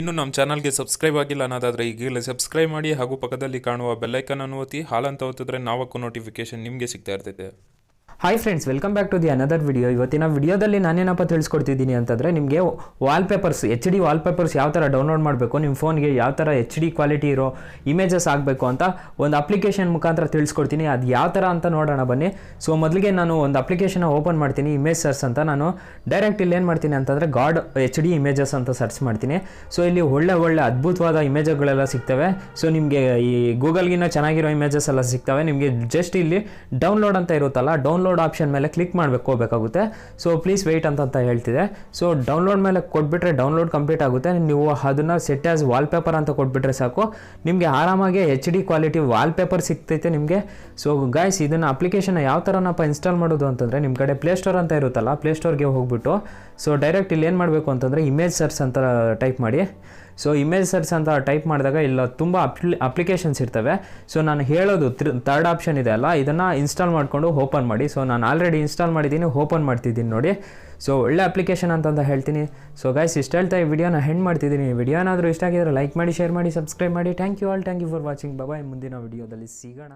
ಇನ್ನು ನಮ್ಮ ಚಾನಲ್ಗೆ ಸಬ್ಸ್ಕ್ರೈಬ್ ಆಗಿಲ್ಲ ಅನ್ನೋದಾದರೆ ಈಗಲೇ ಸಬ್ಸ್ಕ್ರೈಬ್ ಮಾಡಿ ಹಾಗೂ ಪಕ್ಕದಲ್ಲಿ ಕಾಣುವ ಬೆಲ್ಲೈಕನ್ ಅನ್ನು ಒತ್ತಿ ಹಾಲಂತ ಒತ್ತಿದ್ರೆ ನಾವಕ್ಕೂ ನೋಟಿಫಿಕೇಶನ್ ನಿಮಗೆ ಸಿಗ್ತಾ ಇರ್ತೈತೆ. Hi friends, welcome back to the another video. ಇವತ್ತಿನ ವಿಡಿಯೋದಲ್ಲಿ ನಾನೇನಪ್ಪ ತಿಳಿಸ್ಕೊಡ್ತಿದ್ದೀನಿ ಅಂತಂದರೆ ನಿಮಗೆ ವಾಲ್ಪೇಪರ್ಸ್ HD ವಾಲ್ಪೇಪರ್ಸ್ ಯಾವ ಥರ ಡೌನ್ಲೋಡ್ ಮಾಡಬೇಕು, ನಿಮ್ಮ ಫೋನ್ಗೆ ಯಾವ ಥರ HD ಕ್ವಾಲಿಟಿ ಇರೋ ಇಮೇಜಸ್ ಆಗಬೇಕು ಅಂತ ಒಂದು ಅಪ್ಲಿಕೇಶನ್ ಮುಖಾಂತರ ತಿಳಿಸ್ಕೊಡ್ತೀನಿ. ಅದು ಯಾವ ಥರ ಅಂತ ನೋಡೋಣ ಬನ್ನಿ. ಸೊ ಮೊದಲಿಗೆ ನಾನು ಒಂದು ಅಪ್ಲಿಕೇಶನ್ ಓಪನ್ ಮಾಡ್ತೀನಿ, ಇಮೇಜ್ ಸರ್ಚ್ ಅಂತ. ನಾನು ಡೈರೆಕ್ಟ್ ಇಲ್ಲಿ ಏನು ಮಾಡ್ತೀನಿ ಅಂತಂದರೆ ಗಾಡ್ HD ಇಮೇಜಸ್ ಅಂತ ಸರ್ಚ್ ಮಾಡ್ತೀನಿ. ಸೊ ಇಲ್ಲಿ ಒಳ್ಳೆ ಅದ್ಭುತವಾದ ಇಮೇಜ್ಗಳೆಲ್ಲ ಸಿಗ್ತವೆ. ಸೊ ನಿಮಗೆ ಈ ಗೂಗಲ್ಗಿನ್ನ ಚೆನ್ನಾಗಿರೋ ಇಮೇಜಸ್ ಎಲ್ಲ ಸಿಗ್ತವೆ. ನಿಮಗೆ ಜಸ್ಟ್ ಇಲ್ಲಿ ಡೌನ್ಲೋಡ್ ಅಂತ ಇರುತ್ತಲ್ಲ, ಡೌನ್ಲೋಡ್ ಆಪ್ಷನ್ ಮೇಲೆ ಕ್ಲಿಕ್ ಹೋಗಬೇಕಾಗುತ್ತೆ. ಸೊ ಪ್ಲೀಸ್ ವೆಯ್ಟ್ ಅಂತ ಹೇಳ್ತಿದೆ. ಸೊ ಡೌನ್ಲೋಡ್ ಮೇಲೆ ಕೊಟ್ಬಿಟ್ರೆ ಡೌನ್ಲೋಡ್ ಕಂಪ್ಲೀಟ್ ಆಗುತ್ತೆ. ನೀವು ಅದನ್ನು ಸೆಟ್ ಆಸ್ ವಾಲ್ಪೇಪರ್ ಅಂತ ಕೊಟ್ಬಿಟ್ರೆ ಸಾಕು, ನಿಮಗೆ ಆರಾಮಾಗಿ HD ಕ್ವಾಲಿಟಿ ವಾಲ್ಪೇಪರ್ ಸಿಗ್ತೈತೆ ನಿಮಗೆ. ಸೊ ಗೈಸ್, ಇದನ್ನು ಅಪ್ಲಿಕೇಶನ್ ಯಾವ ಥರನಪ್ಪ ಇನ್ಸ್ಟಾಲ್ ಮಾಡೋದು ಅಂತಂದರೆ ನಿಮ್ಮ ಕಡೆ ಪ್ಲೇಸ್ಟೋರ್ ಅಂತ ಇರುತ್ತಲ್ಲ, ಪ್ಲೇಸ್ಟೋರ್ಗೆ ಹೋಗ್ಬಿಟ್ಟು ಸೊ ಡೈರೆಕ್ಟ್ ಇಲ್ಲಿ ಏನು ಮಾಡಬೇಕು ಅಂತಂದರೆ ಇಮೇಜ್ ಸರ್ಚ್ ಅಂತ ಟೈಪ್ ಮಾಡಿ. ಸೊ ಇಮೇಜ್ ಸರ್ಚ್ ಅಂತ ಟೈಪ್ ಮಾಡಿದಾಗ ಇಲ್ಲ ತುಂಬ ಅಪ್ಲಿಕೇಶನ್ಸ್ ಇರ್ತವೆ. ಸೊ ನಾನು ಹೇಳೋದು ಥರ್ಡ್ ಆಪ್ಷನ್ ಇದೆ ಅಲ್ಲ, ಇದನ್ನು ಇನ್ಸ್ಟಾಲ್ ಮಾಡಿಕೊಂಡು ಓಪನ್ ಮಾಡಿ. ಸೊ ನಾನು ಆಲ್ರೆಡಿ ಇನ್ಸ್ಟಾಲ್ ಮಾಡಿದ್ದೀನಿ, ಓಪನ್ ಮಾಡ್ತಿದ್ದೀನಿ ನೋಡಿ. ಸೊ ಒಳ್ಳೆ ಅಪ್ಲಿಕೇಶನ್ ಅಂತ ಹೇಳ್ತೀನಿ. ಸೊ ಗೈಸ್, ಇಷ್ಟ ಹೇಳ್ತಾ ಈ ವಿಡಿಯೋನ ಹೆಂಡ್ ಮಾಡ್ತಿದ್ದೀನಿ. ವಿಡಿಯೋ ಏನಾದರೂ ಇಷ್ಟ ಆಗಿದ್ರೆ ಲೈಕ್ ಮಾಡಿ, ಶೇರ್ ಮಾಡಿ, ಸಬ್ಸ್ಕ್ರೈಬ್ ಮಾಡಿ. Thank you for watching. Bye. ಮುಂದಿನ ವಿಡಿಯೋದಲ್ಲಿ ಸಿಗೋಣ.